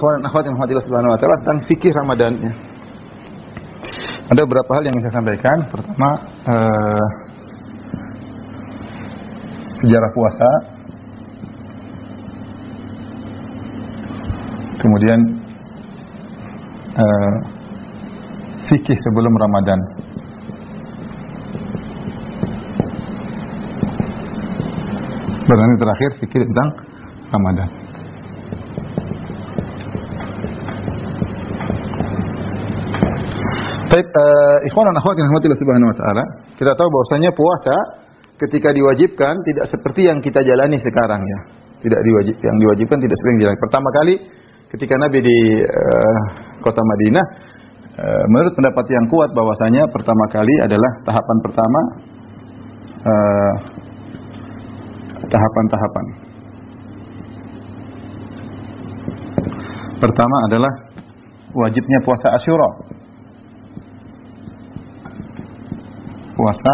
ikhwan dan akhwat yang dirahmati Subhanahu wa taala tentang fikih Ramadan ya. Ada beberapa hal yang ingin saya sampaikan. Pertama, sejarah puasa. Kemudian fikih sebelum Ramadan. Dan yang terakhir fikih tentang Ramadan. Baik, ikhwan dan akhwat yang dirahmati Allah Subhanahu wa taala, kita tahu bahwasanya puasa ketika diwajibkan tidak seperti yang kita jalani sekarang ya. Yang diwajibkan tidak seperti yang dijalani. Pertama kali ketika Nabi di kota Madinah, menurut pendapat yang kuat bahwasanya pertama kali adalah tahapan pertama tahapan-tahapan. Pertama adalah wajibnya puasa Asyura. Puasa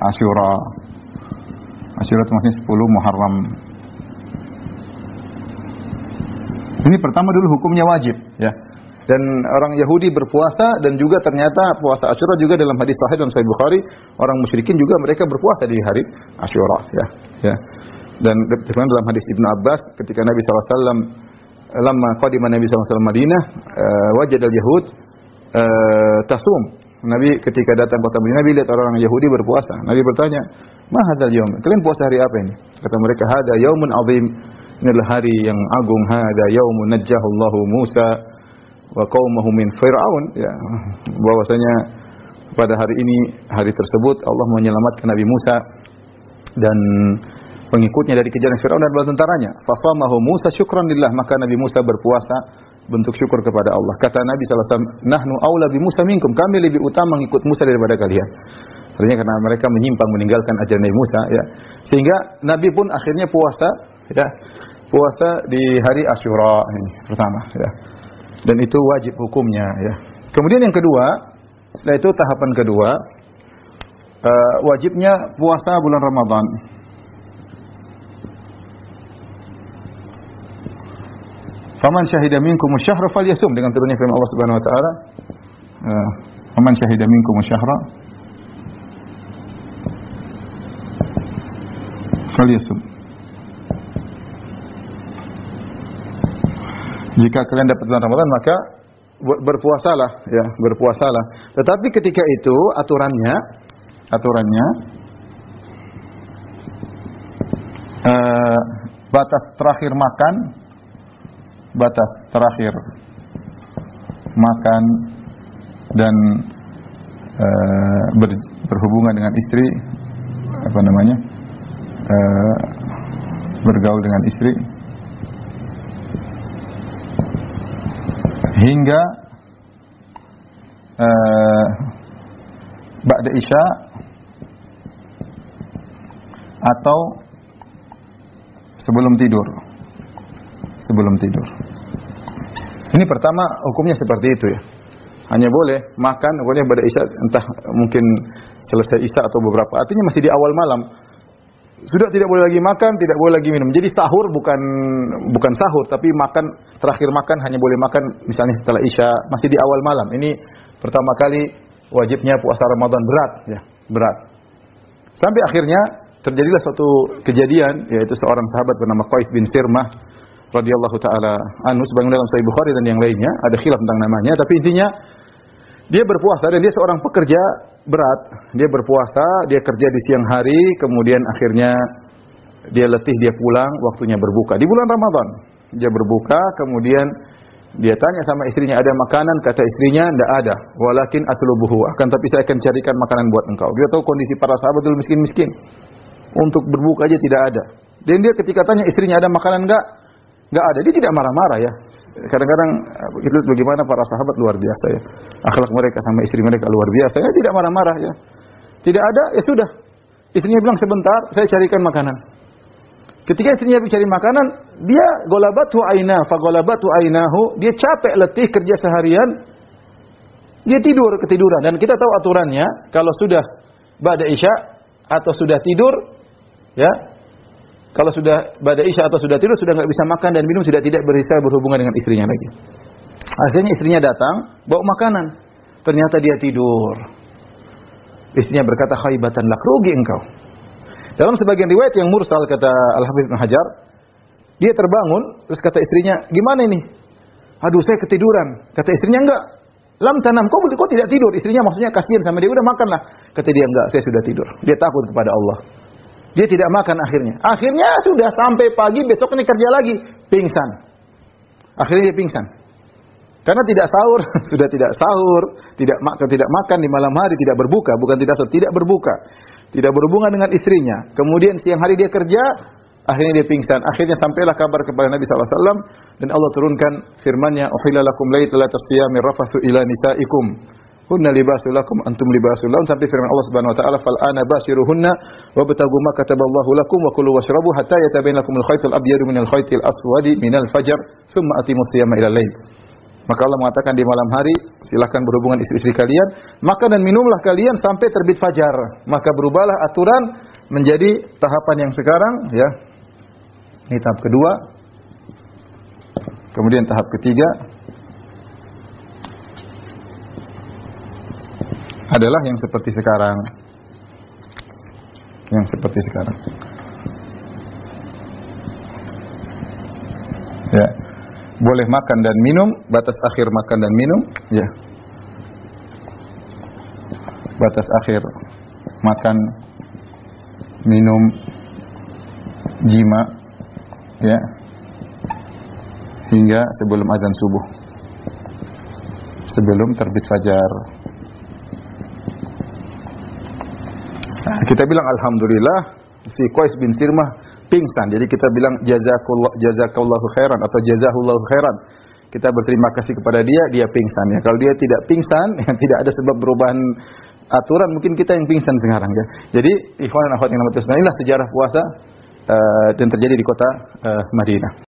Asyura. Asyura itu maksudnya 10 Muharram. Ini pertama dulu hukumnya wajib, ya. Dan orang Yahudi berpuasa dan juga ternyata puasa Asyura juga dalam hadis sahih dalam Sahih Bukhari, orang musyrikin juga mereka berpuasa di hari Asyura, ya. Ya. Dan dalam hadis Ibnu Abbas ketika Nabi SAW lama qadima Nabi SAW Madinah, wajadal Yahud tasum. Nabi ketika datang kota Madinah, Nabi lihat orang Yahudi berpuasa. Nabi bertanya, "Ma hadzal yaum? Kalian puasa hari apa ini?" Kata mereka, "Hada yaumun azim." Ini adalah hari yang agung. "Hada yaumun najjahullahu Musa wa qaumahu min Fir'aun." Ya, bahwasanya pada hari ini, hari tersebut Allah menyelamatkan Nabi Musa dan pengikutnya dari kejaran Fir'aun dan bala tentaranya. Fasamahu Musa syukran lillah, maka Nabi Musa berpuasa bentuk syukur kepada Allah. Kata Nabi SAW, "Nahnu aula bi Musa minkum." Kami lebih utama mengikut Musa daripada kalian. Artinya karena mereka menyimpang meninggalkan ajaran Nabi Musa, ya. Sehingga Nabi pun akhirnya puasa, ya. Puasa di hari Asyura ini pertama, ya. Dan itu wajib hukumnya, ya. Kemudian yang kedua, setelah itu tahapan kedua, wajibnya puasa bulan Ramadan. Faman syahida minkum asy-syahra falyasum, dengan turunnya firman Allah Subhanahu wa taala, faman syahida minkum asy-syahra falyasum. Jika kalian dapat bulan Ramadan maka berpuasalah, ya, berpuasalah. Tetapi ketika itu aturannya batas terakhir makan dan berhubungan dengan istri, bergaul dengan istri hingga ba'da isya atau sebelum tidur. Ini pertama hukumnya seperti itu, ya. Hanya boleh makan pokoknya pada isya, entah mungkin selesai isya atau beberapa. Artinya masih di awal malam. Sudah tidak boleh lagi makan, tidak boleh lagi minum. Jadi sahur bukan sahur, tapi terakhir makan hanya boleh makan misalnya setelah isya, masih di awal malam. Ini pertama kali wajibnya puasa Ramadan berat. Sampai akhirnya terjadilah suatu kejadian, yaitu seorang sahabat bernama Qais bin Sirmah radhiyallahu taala anhu, sebagaimana dalam Sahih Bukhari dan yang lainnya, ada khilaf tentang namanya, tapi intinya dia berpuasa dan dia seorang pekerja berat. Dia berpuasa, dia kerja di siang hari, kemudian akhirnya dia letih, dia pulang, waktunya berbuka di bulan Ramadan. Dia berbuka, kemudian dia tanya sama istrinya, "Ada makanan?" Kata istrinya, "Tidak ada. Walakin atlubuhu, akan tapi saya akan carikan makanan buat engkau." Dia tahu kondisi para sahabat dulu miskin-miskin. Untuk berbuka aja tidak ada. Dan dia ketika tanya istrinya, "Ada makanan enggak ada." Dia tidak marah-marah, ya. Kadang-kadang itu bagaimana para sahabat luar biasa, ya. Akhlak mereka sama istri mereka luar biasa, ya. Tidak marah-marah, ya. Tidak ada, ya sudah. Istrinya bilang, "Sebentar, saya carikan makanan." Ketika istrinya cari makanan, dia golabatu ainahu, dia capek letih kerja seharian, dia ketiduran. Dan kita tahu aturannya, kalau sudah ba'da isya atau sudah tidur, ya, kalau sudah ba'da isya atau sudah tidur sudah nggak bisa makan dan minum, sudah tidak bisa berhubungan dengan istrinya lagi. Akhirnya istrinya datang bawa makanan. Ternyata dia tidur. Istrinya berkata, "Khaibatan lak, rugi engkau." Dalam sebagian riwayat yang mursal kata Al-Hafidz Ibnu Hajar, dia terbangun terus kata istrinya, "Gimana ini?" "Aduh, saya ketiduran." Kata istrinya, "Enggak. Lam tanam, kau tidak tidur?" Istrinya maksudnya kasihan sama dia, "Udah makanlah." Kata dia, "Enggak, saya sudah tidur." Dia takut kepada Allah. Dia tidak makan akhirnya. Akhirnya sudah sampai pagi, besoknya kerja lagi, pingsan. Akhirnya dia pingsan. Karena tidak sahur, sudah tidak sahur, tidak makan di malam hari, tidak berbuka, bukan tidak sahur, tidak berbuka. Tidak berhubungan dengan istrinya. Kemudian siang hari dia kerja, akhirnya dia pingsan. Akhirnya sampailah kabar kepada Nabi SAW dan Allah turunkan firman-Nya, "Uhilla lakum lailatas siyami rafathu ila nisaikum. Hunna libasul lakum antum libasul lahun." Sampai firman Allah Subhanahu wa taala, "Fal ana bashiruhunna wabtagu ma kataballahu lakum wa kulu washrabu hatta yatabayyana lakumul khaytul abyadu minal khaytil aswadi minal fajr, tsumma atimus siyama ila lail." Maka Allah mengatakan di malam hari silakan berhubungan istri-istri kalian, makan dan minumlah kalian sampai terbit fajar. Maka berubahlah aturan menjadi tahapan yang sekarang, ya. Ini tahap kedua. Kemudian tahap ketiga adalah yang seperti sekarang. Yang seperti sekarang. Ya. Boleh makan dan minum, batas akhir makan dan minum, ya. Batas akhir makan, minum, jima, ya. Hingga sebelum azan subuh. Sebelum terbit fajar. Nah, kita bilang alhamdulillah si Qais bin Sirmah pingsan. Jadi kita bilang jazakallahu khairan atau jazahullahu khairan. Kita berterima kasih kepada dia, dia pingsan ya. Kalau dia tidak pingsan, yang tidak ada sebab perubahan aturan, mungkin kita yang pingsan sekarang ya. Jadi ikhwan dan akhwat yang dirahmati Allah, inilah sejarah puasa dan terjadi di kota Madinah.